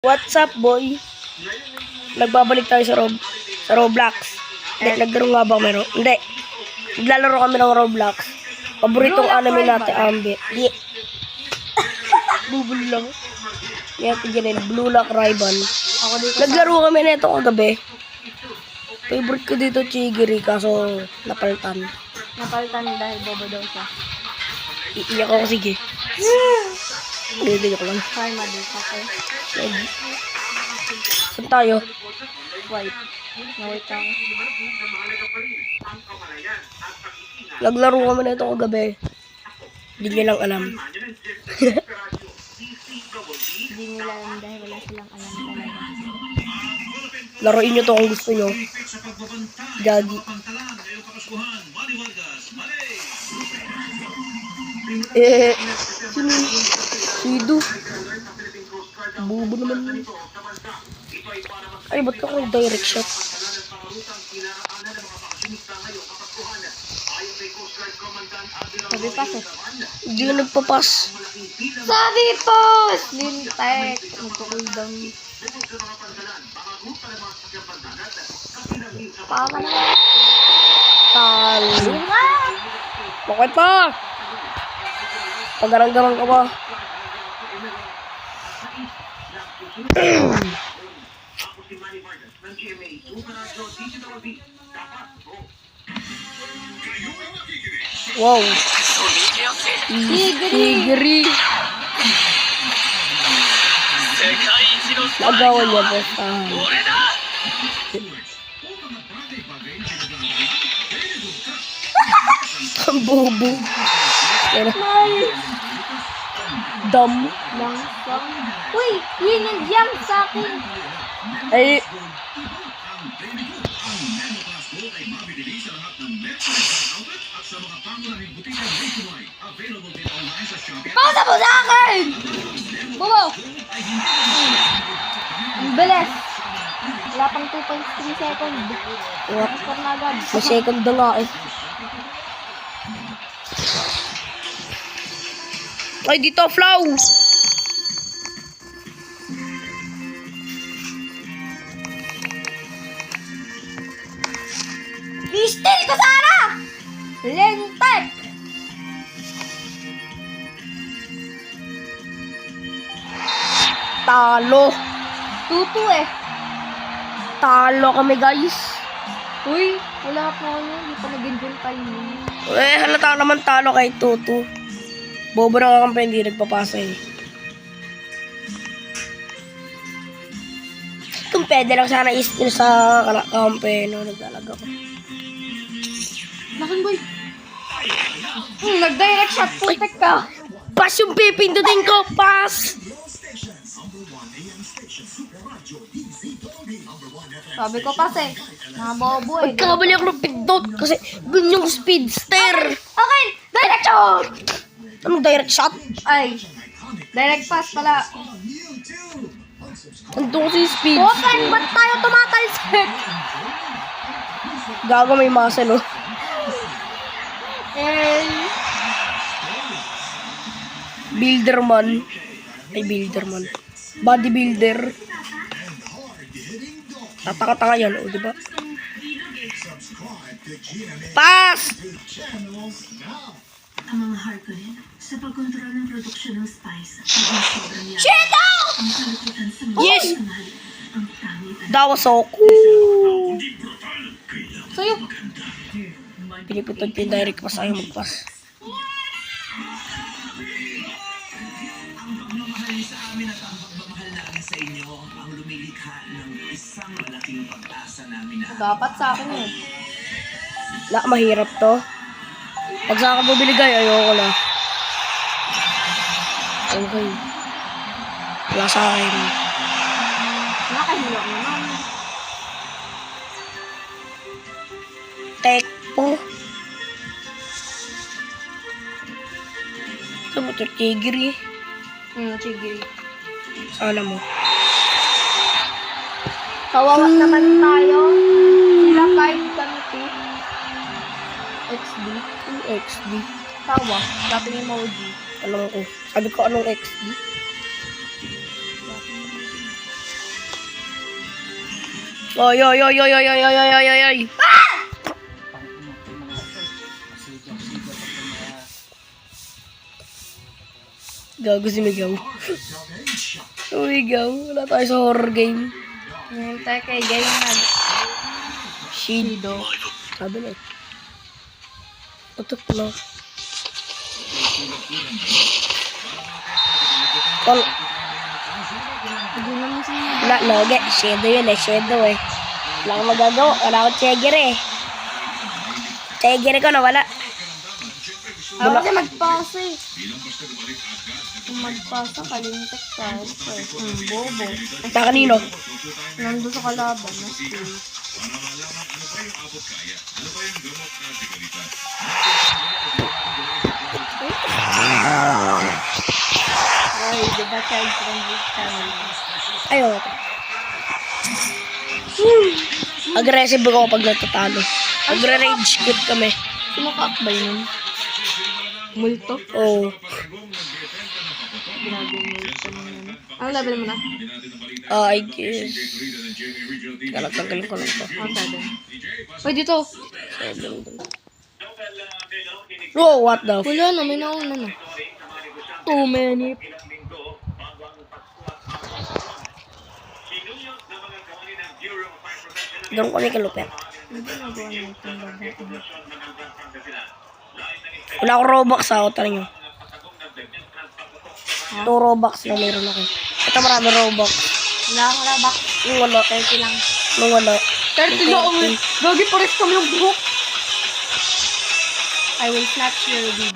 What's up, boy? Nagbabalik tayo sa Roblox. Hindi, naglaro nga ba meron? Hindi. Naglalaro kami ng Roblox. Paboritong anime natin, Ambi. Di. Bubul lang. Yan, tignan yun. Blue Lock Ribbon. Naglaro kami nito kagabi. Favorite ko dito, Chigiri, kaso napalitan. Napalitan dahil bobo daw siya. Iiyak ako, sige. Hindi ko lang. Sorry, mother. Okay. Saan tayo? White. Na-wait ako. Naglaro kami na ito kagabi. Hindi nyo lang alam. Hindi nila alam dahil wala silang alam talaga. Laruin nyo to kung gusto nyo. Gagi. Sino? Sido. Bubo naman. Ay, ba't ka ko direct shot? Sabi pas eh. Hindi ka nagpapas. Sabi pas! Lintek. Magka-cooldown. Paano na? Talo. Bakit pa? Pagarang-garang ka ba? Wow. Tigri. Nagawa niya po. Ang bobo. Dam. Langsang. Uy! Yun yung jump sa akin. Ay. Pausa mo sa akin! Bobo! Ang bilis. Wala pang 2.3 seconds. Transfer na agad. May second na nga eh. Ay, dito, Flaws! I-steal ko sana! Lintek! Talo. Tutu eh. Talo kami, guys. Uy, wala pa ano. Hindi pa nag-enjoy tayo. Eh, halata naman talo kay Tutu. Bobo na nga kampi, hindi nagpapasa eh. Kung pwede lang sana is-steal sa kampi, no, naglalaga ko. Lakan boy. Nag-direct shot. Putek ka. Pass yung pipindutin ko! Pass! Sabi ko kasi. Mga bobo eh. Magkabali ako ng pindot kasi ganyang speedster. Okay, direct shot! Anong direct shot? Ay, direct pass pala. Nandun ko si speed. Open, ba't tayo tumatalsik? Gago may muscle, oh. Builderman. Ay, builderman. Bodybuilder. Tataka-taka yan, oh, diba? Pass! Ang mga Harkonnen sa pagkontrol ng produksyon ng spice. Shit out! Ang kalupitan sa mga Yes! mahal. Ang tanging That was so cool. Sa'yo. Piniputod yung direct pass, ayaw mag-pass. Ang pagmamahal sa amin at ang pagmamahal namin sa inyo ang lumilikha ng isang malaking pag-asa namin na Dapat sa akin eh. La, mahirap to. Pag sa akin bumili guy, ayoko na. Okay. Wala sa akin. Nakahilok naman. Tekpo. Ito mo ito, Tigri. Sige. Sana mo. Kawawa naman tayo. Sila kahit ganito. XD. XD. Tawa. Dating emoji. Alam ko. Sabi ko anong XD? Oy, oy, oy, oy, oy, oy, oy, oy, oy, oy, oy. Gago si Migaw. Migaw. Wala tayo sa horror game. Ngayon tayo kay Gay nag Shido. Sabi na. Tutok na. Kol. Hindi naman siya. Wala, loge. Shadow yun eh. Shadow eh. Wala akong magagawa. Wala akong cheger eh. Cheger ko na wala. Ako kasi magpasa eh. Kung magpasa, kalintek tayo. Bobo. Ta kanino? Nandun sa kalaban na skill. Ay, diba child friendly channel? Ayaw. Aggressive ako pag natatalo. Agre-rage quit kami. Sino ka ba yun? Multo? Oo. Grabe multo na yun. Ano level mo na? I guess. Tanggalin ko lang to. Ang sabi. Uy, dito. Oh, what the f... Wala na, may nauna na. Too many. Doon kami kalupit. Hindi nagawa na itong babae. Wala akong Robux sa auto nyo. 2 Robux na meron ako. Ito marami Robux. Wala akong labak. Yung wala. 30 lang. Nung wala. 30 lang ulit. Gagi pares kami yung buhok. I will snatch your wig.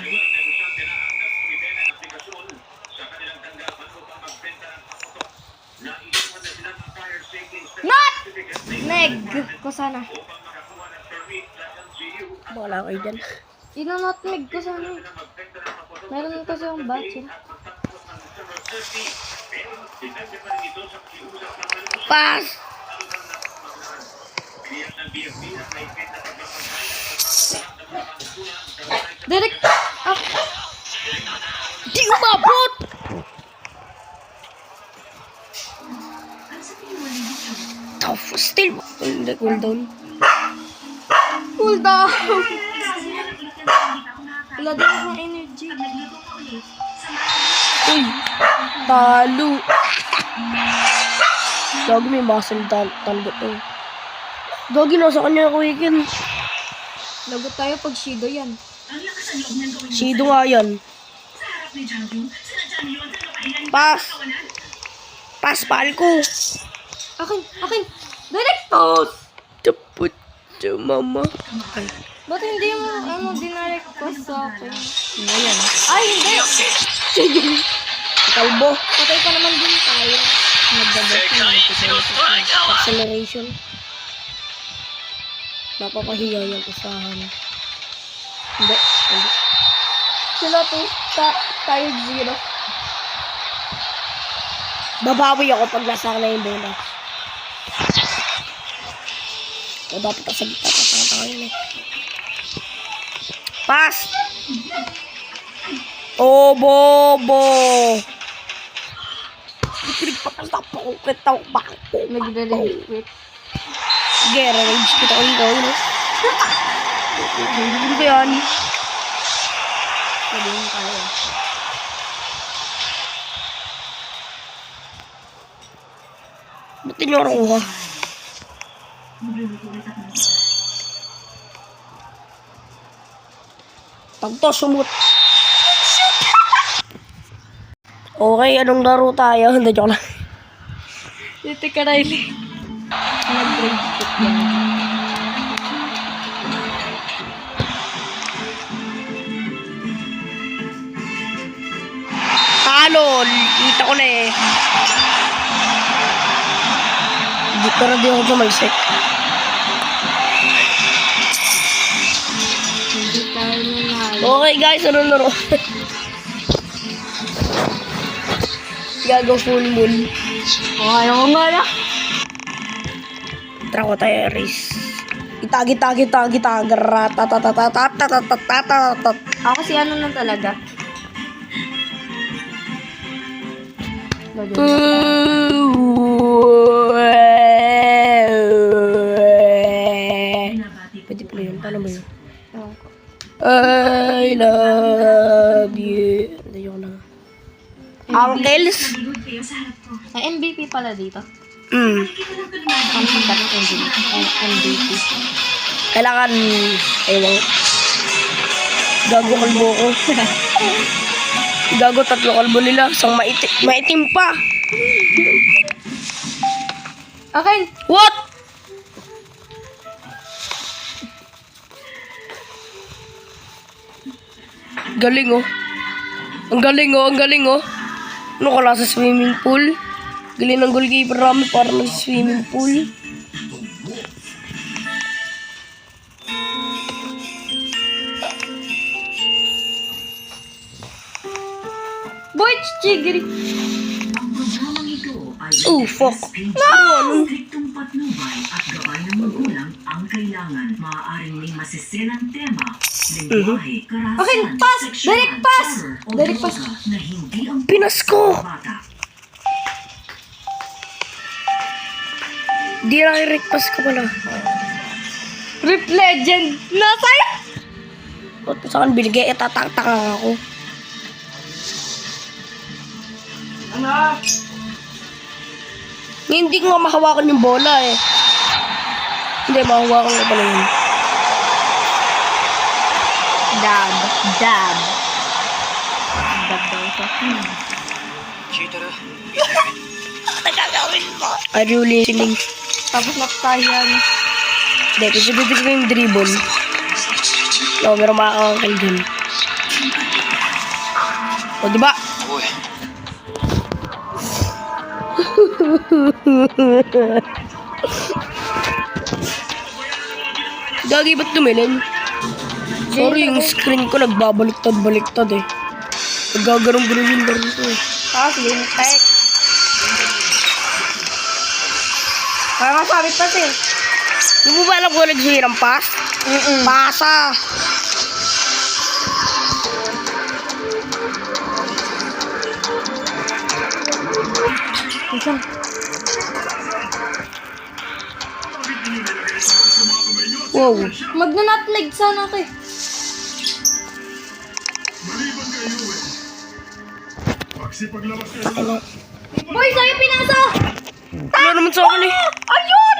Not! Neg! Ko sana. Wala kayo dyan. Inanotmeg ko sana. Meron kasi yung batch. Pass! Direct! Ah! Di umabot! Tough. Still. Hindi, cooldown. Cool down! Wala din akong energy. Uy! Talo! Gagi may muscle talgo to. Gagi nasa kanya ako weekend. Lagot tayo pag Shido yan. Ang lakas ang loob ng gawin mo Shido nga yan. sa harap ni Janju. Sinadya niyo ang talukailan Pass! kawanan. Pass, pal ko! Akin! Akin! Direct toss! Tapot to mama. Ay. Ba't hindi mo dinirect toss sa akin? Ngayon. Ay, hindi! Kalbo. Patay pa naman din tayo. Acceleration. Napapahiya yung usahan. Hindi. Hindi. Sila to, tayo 0. Babawi ako pag nasa na yung bola. O dapat sa gitna pa yun eh. Pass! Oh, bobo! Ikilig pa kang tapo ko. Kita ko bakit ko. Nagre-rage quit. Sige, rage kita ko dito. Hindi ko yan. Sabihin tayo. Ba't tinuro ko ha? Magluluto ulit ako ng Pagto, sumut. Okay, anong laro tayo? Hindi, joke lang. Dito ka, Riley. Nag-rage quit yan. Talo! Kita ko na eh. Hindi ko na di ako tumalsik. Hindi tayo nanalo. Okay guys, anong laro? Gago full moon. Okay, ako nga na. Tara ko tayo, race. Itagi-tagi-tagi-tagi. Ratatatatatatatatatat. Ako kasi ano na talaga. Lagyan mo. Yes! Nanonood kayo sa harap ko. May MVP pala dito. Nakikita lang ko na Ano yung dapat MVP? Kailangan, ewan. Gago kalbo ko. Gago 3 kalbo nila. Isang maitim pa. Okay. What? Galing oh. Ang galing oh, ang galing oh. Ano ka lang sa swimming pool? Galing ng goalkeeper namin para sa swimming pool. Boy, chigiri. Ang programang ito ay Oh, fuck. striktong patnubay at gabay ng magulang ang kailangan. Maaaring may masiselang tema, lengguwahe, karahasan, Okay, pass! sexual, Direct pass! terror, o Direct pass. droga na hindi ang Pinas ko! bata. Di na-request ko pala. Rip Legend. Nasa'yo! Ba't sa akin binigay? Tatak-taka ako. Hindi ko nga mahawakan yung bola eh. Hindi, mahawakan ko pala yun. Dab. Dab. Dab daw siya. Nagagawin mo. Are you listening? Tapos nakatayan. Hindi, pisipitin ko yung dribble. No, pero makakakal dun. O, diba? Gagi, ba't tumilin? Sorry, yung screen ko nagbabaliktad-baliktad eh. Nagagarong-garong yung laro ko eh. Sige, tek. Kaya masabit pa siya. Hindi mo ba alam kung nagsihirang pass? Pasa! Isang. Wow. Magna-nutleg sana ako eh. Ano? Boy, sa'yo pinasa! Wala naman sa akin eh. Ayun!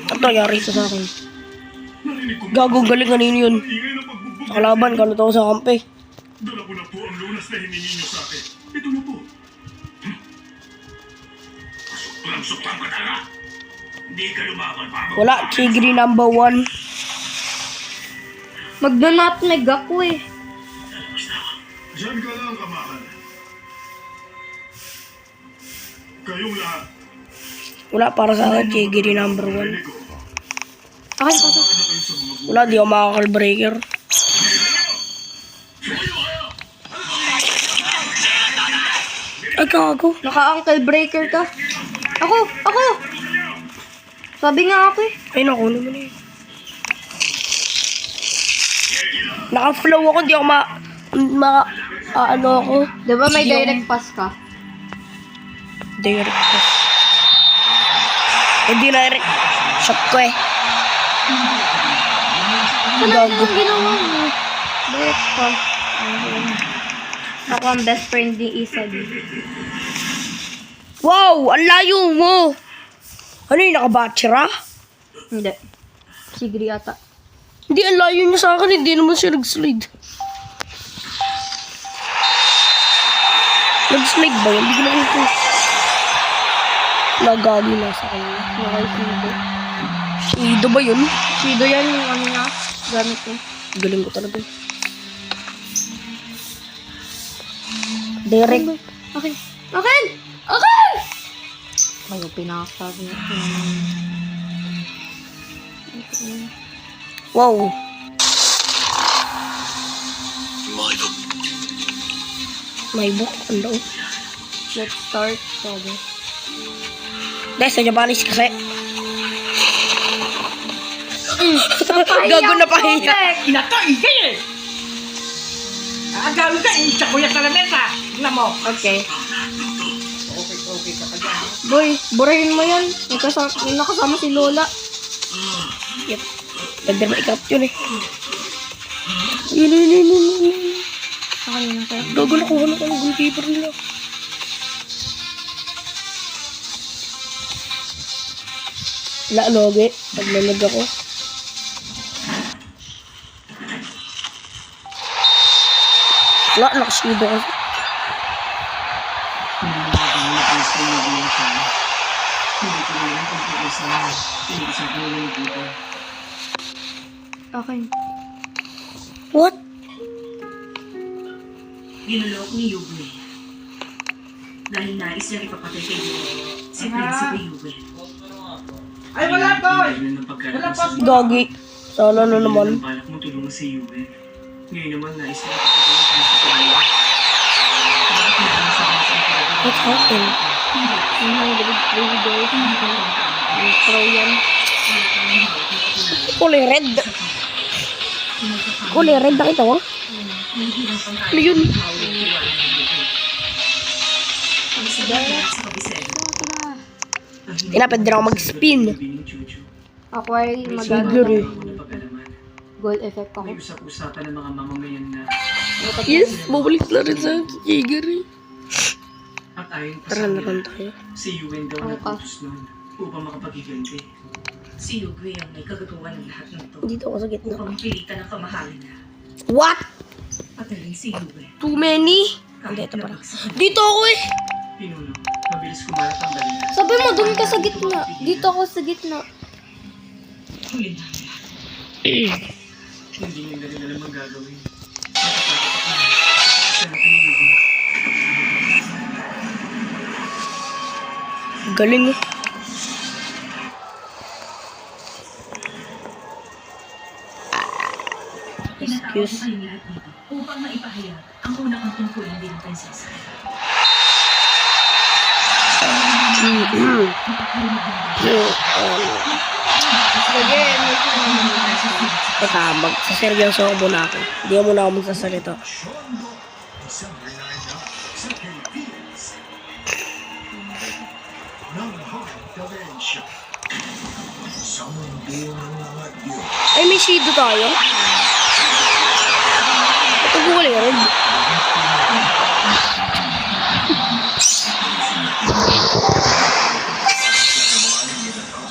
Ano nangyari ito sa akin? Gagong galing kanino yun. Sa kalaban, kalut ako sa kampe. Dala ko na po ang lunas na hiningi niyo sa akin. Ito na po. Suktan ka talaga. Hindi ka lumaban para Wala, Chigri number 1. Magna-nutleg ako eh. Diyan ka lang, kamahan. Kayong lahat. Wala para sa akin, Chigri number 1. Rinig ko. Okay, pasok. Ano kayo sa mga Wala, di ako makakal-breaker. Ay, gago. Naka-ankle breaker ka. Ako! Sabi nga ako eh. Ay, naku naman eh. Naka-flow ako, di ako ano ako. Di ba may Yung- direct pass ka? Direct pass. Hindi direct shot ko eh. Saan Gago. ang ginawa mo? Direct pass. Ako ang best friend ni Isag. Wow, ang layo mo. Ano yung nakabatsira? Hindi. Sigri ata. Hindi, ang layo niya sa akin. Hindi naman siya nag-slide. Nag-slide ba yun? Hindi ko nakita. Nagagi na sa kanya. Nakay-sido. Shido ba yun? Sido yan yung ano niya. Gamit niya. Galing ko talaga. Direct. Okay. Okay! Okay! Ayaw, pinakasabi niya. Wow. May book. Ang loob. Let's start. Sabi. Dahil sa Japanese kasi. Gago na pahiya. Inato, igay eh! Agalo ka, inchakuya ka na mesa. Tingnan mo. Okay. Okay ka pa dyan. Boy, burahin mo yan. Nakasama si Lola. Yep. Pwede ba i-crop yun eh. Ako yun ang kaya. Gago na kuha na yung goalkeeper nila. Wala, logi. Paglalag ako. Wala, nakasido kasi. Okay. What? Ginulok ni Yuwe. Dahil nais niya ipapatay kay Yuwe. Si Prinsipe Yuwe. Ay, wala to! Wala pa. Gagi. Sana na naman. Balak mo tulungan si Yuwe. Ngayon naman nais niya ipapatay kay Prinsipe Yuwe. Bakit niya ang sabi sa emperador? What happened? Throw yan. Kulay red. Kulay red, nakita mo? Ano yun? Tinapad din ako mag-spin. Ako ay Sigler eh. gold effect ako. May usap-usapan ng mga mamamayan na Yes, bubalik na rin sa Jaeger eh. at ayon pa Tara sa na lang nila, tayo. si Yuwen daw Ano pa? nagputos noon upang makapaghiganti. Si Yuwe ang may kagagawa ng lahat ng ito Dito ako sa gitna. upang mapilitan ang kamahalan na What? patayin si Yuwe. Too many? Kahit Dito pala. nabagsak. Dito ako eh. Pinuno, mabilis kumalat ang balita. Sabi mo, doon ka sa gitna. Dito ako sa gitna. Huli na ang lahat. Hindi niya galing alam ang gagawin. Natatakot ako na. Sana ni Yuwe. Galing eh. Tinatawag ko Excuse. kayong lahat dito upang maipahayag ang unang ang tungkulin bilang prinsesa. Sige, Teka, magsaseryoso ako muna ako. Hindi mo muna ako magsasalita. December 9 na sa Philippines. Ng Heart Convention. Sa mundo ng mga Diyos. Ay, may shido tayo. Ito gulay red.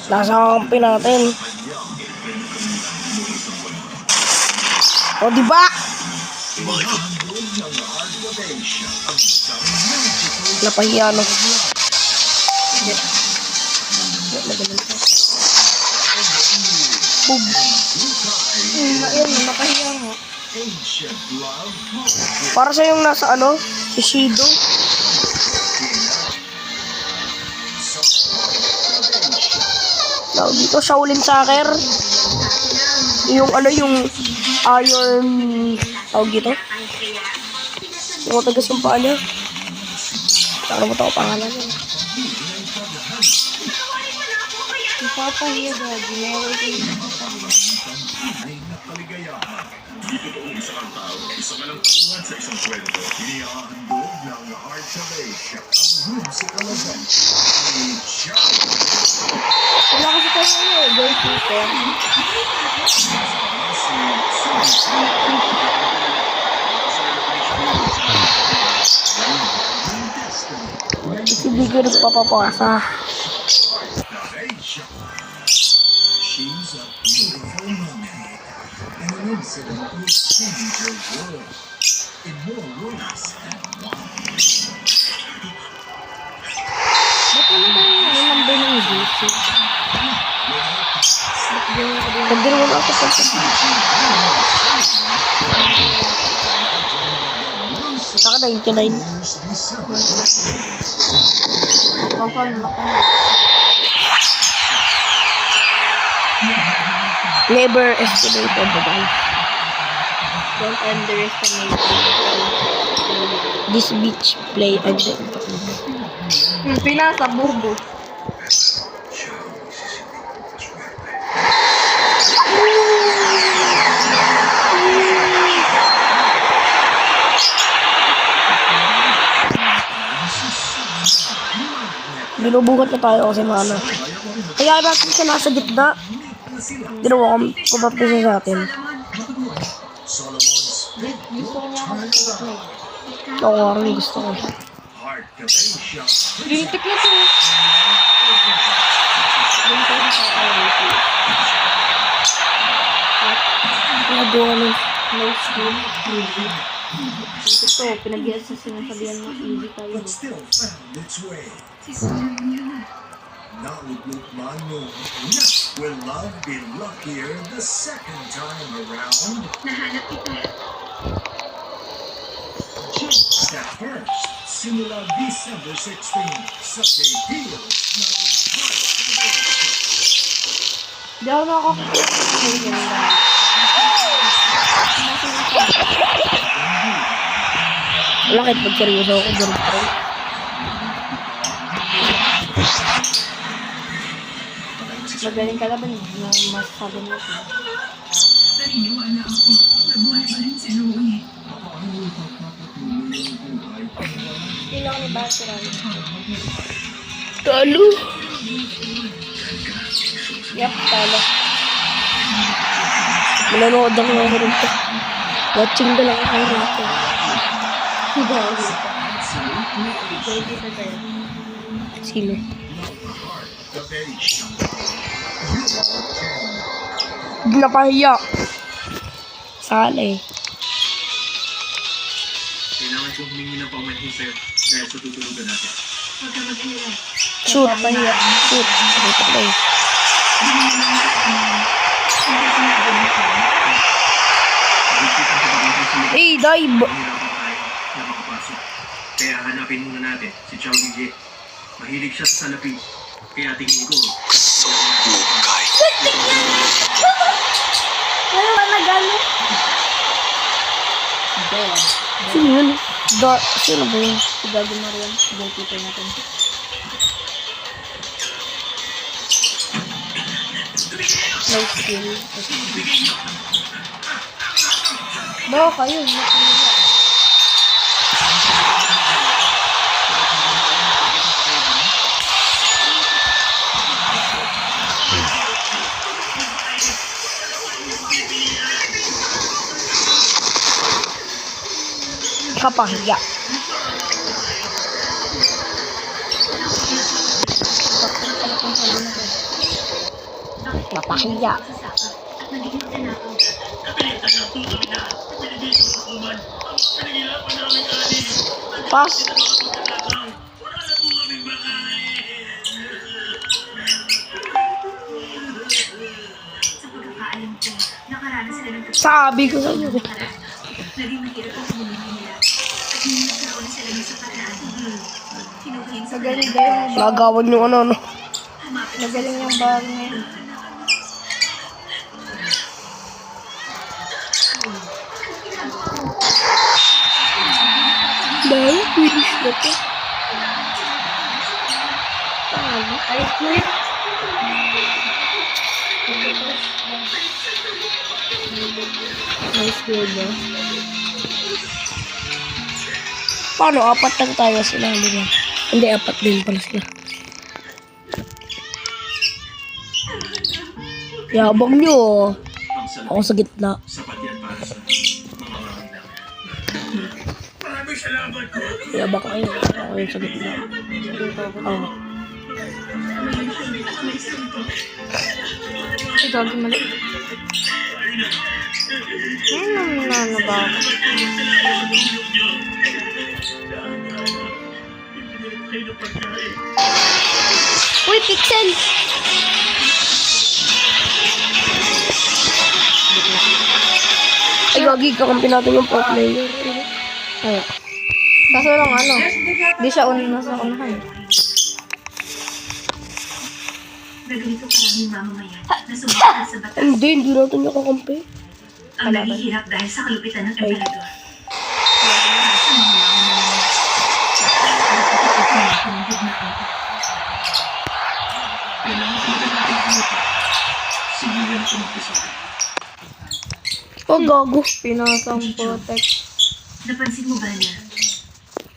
Nasa kampi natin. O, diba? Napahiya no. Boom. ayun, nakahiya nga. Ancient love. Para sa yung nasa ano, si Shido. Tawag dito, Shaolin Soccer. Yung ano, yung iron, tawag dito. Yung matagas yung paa niya. Saan mo ito pangalan niya? Napapahiya dahil. Meron Ay napaligayahan. Isa ka lang kuhan sa isang kwento. Inihahandog ng Heart Convention. Ang musical event. Ni Chuck. Wala kasi tayo goalkeeper. Hindi ko nagpapapasa. She's a beautiful woman. And an incident will change your world. In more ways than one. Ba't naman tayo yung number ng GC? Pagdiri mo na ako sa Saka 99. Confirm ako. Never estimated the guy. Don't underestimate This beach play again. Pinasa bubo. Binubuhat na tayo kasi mana. Kaya natin siya nasa gitna. Ginawa kong kumapisa sa atin. Solomon's Gusto ko niya ako sa Facebook. Oo, nga rin gusto ko. Heart Capation. Dinitik na to. Dinitik na sa RAP. Nagawa nun. No skill. Ito, pinag-ias sa sinasabihan mo, easy tayo. But still found its way. Nauglot man nung una. Will love be luckier the second time around? Just at first, simula December 16, sa Deals ng Heart Capation. Hindi ako nakakapagod. Wala kahit pag seryoso ako, ganun pa rin. Magaling ka laban na masasabi mo ito. Naniniwala ako na buhay pa rin si Louie. Kailangan ni Bateran. Talo. Yup, talo. Malanood ako ako rin to. Watching na lang ako rin to. Dahil dito tayo. Sino? Capation. Hindi na pahiya. Sala eh. Kailangan kong humingi ng paumanhin sa'yo dahil sa tutulugan natin. Huwag ka mag-alala. Shoot, pahiya. Shoot. Dito ko eh. Eh, dive! Mahirapan tayo na makapasok. Kaya hanapin muna natin si Chow Yue. Mahilig siya sa salapi. Kaya tingin ko, Wala ka nagano. Sino yun? Sino ba yun? Si Gago Mariam. Goalkeeper natin. No skill. Baka kayo. Kapahiya. Kapahiya. Pas. Sa pagkakaalam ko, nakaranas sila ng Sabi ko sa inyo. naging mahirap ang pamumuhay nila. At nung nagkaroon sila ng sapat na kinuhin sa Magaling kayo. Nagawan yung ano. Magaling yung bag ngayon. Dahil, finish na to. I quit. Nice goal ba? Paano? Apat lang tayo sila. Hindi, apat din pala sila. Yabang nyo. ang salapi, Ako sa gitna. sapat yan para sa mga maramdaman. Maraming salamat ko. Yabang kayo. Ako yung sa gitna. Oh. Si Gago mali. Ano ba ako? Uy, Pixel! Ay, gagi, kakampi natin yung pro player. Ay, Kaso lang ano, di siya nasa unahan. Naganito karaming mamamayan na sumunod sa batas. hindi natin yung kakampi. Ang naghihirap dahil sa kalupitan ng emperador. Kaya lahat sa mga mamamayan. Kailangan talaga natin dito. Sige yan ito mag-isa. Oh, gago. Pinasang protect. Napansin mo ba na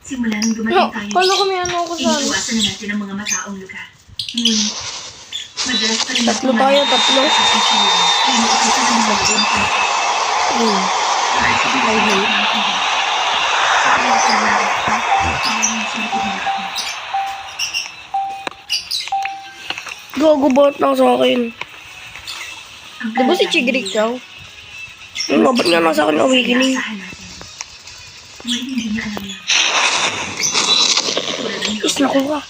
simula nung dumating tayo, Kala ko may ano ako sa ano. iniiwasan na natin ang mga mataong lugar. Ngunit, madalas pa rin Tatlo tayo, tatlo. Sa sitwasyon, kaya nakikita ng mga lugar. Hmm. Ay, Gago bot na sa akin. Di ba si Chigrik daw? Yung ba't nga nasa akin awakening? Is nakuha.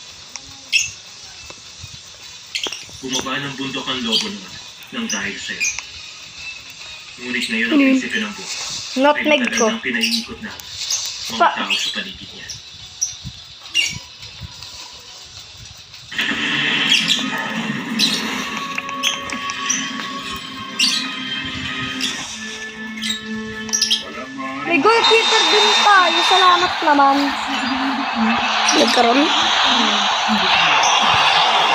Bumaba ng bundok ang lobo naman nang dahil sa'yo. Ngunit ngayon ang prinsipyo ng buhay. Nutmeg ko. Ay pinaiikot na mga Pa- tao sa paligid niya. May gold hitter din tayo. Salamat naman. Nagkaroon?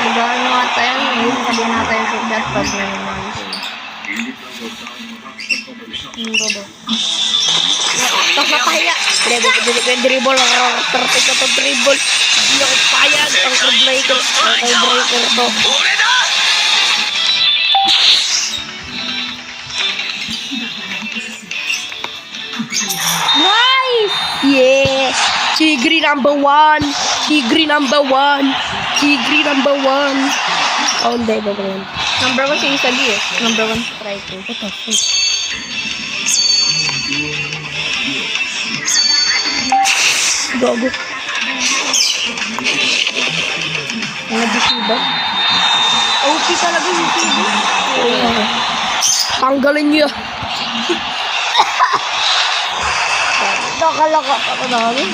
Nag-ano nga tayo. Yung sabihin natin yung sugar pag may mga yung bobo. Tapos napahiya. Dribble ang perfect na to dribble. Hindi ako payag. Ang card breaker. Ang card breaker to. Nice! Yeah! Chigri number 1! Chigri number 1! Chigri number 1! Oh, hindi. Ba ba yan? Number 1 si Isagi eh. Number 1 striker. What the fuck? Gago. Mga disiba. OP talaga yung disiba. Tanggalin niyo. Nakalaka ako namin.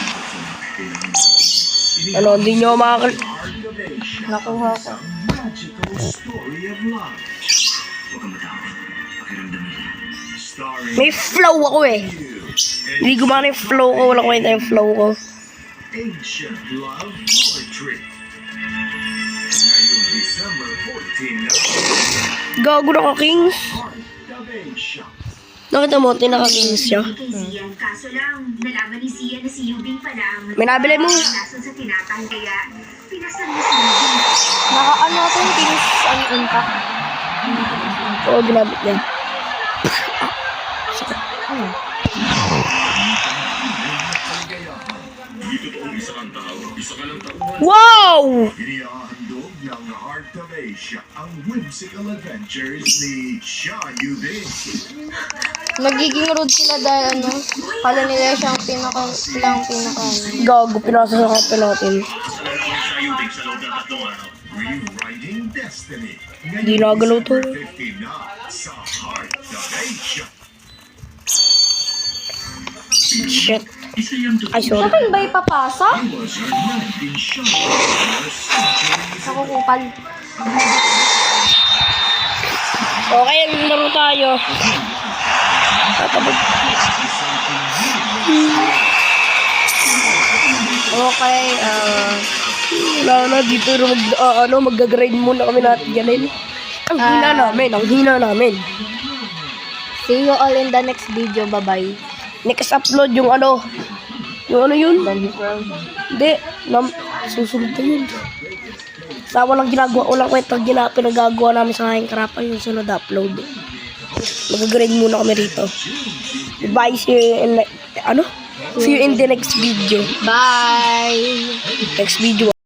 Ano, hindi niyo makakal... Nakuha ko. Magical story of love. Huwag kang matakot. Pakiramdaman mo. Starring May flow ako eh. Hindi gumana yung flow ko. Wala kwenta yung flow ko. Ancient Love Poetry. Ngayong December 14 na Gago na ka, Kings. Heart of Asia. Nakita mo, tinaka-Kings siya. Kay Zian, kaso lang, nalaman ni Zian na si Yubing pala ang May nabili mo. kaso sa tinapay, kaya pinasal niya si Yubing. Naka-ano ito yung kinis ang impact. Oo, ginamit niya. Wow! Inihahandog ng Heart of Asia ang whimsical adventures ni Xia Yubing. Nagiging rude sila dahil ano, kala nila siyang silang pinaka ano. Gago, pinasa sa kape natin. Kasalanan ko ni siya yung big sa loob ng 3 araw. Rewriting Destiny. Hindi nagalaw to. 15 na sa Heart of Asia. Shit. Isa yung Ay, sorry. Saan ba ipapasa? He was her knight in shining for centuries. Sa kukupal. Okay, laro tayo. Tatabog. Okay, Wala na, dito mag-grind muna kami natin ganin. Ang hina namin. see you all in the next video. Bye-bye. Next upload yung ano yun? Hindi, susunod na yun. Sa walang kwenta, pinagagawa namin sa aking karapan yung sunod upload. Mag-grind muna kami rito. Bye, see you in the next video. Bye! Next video.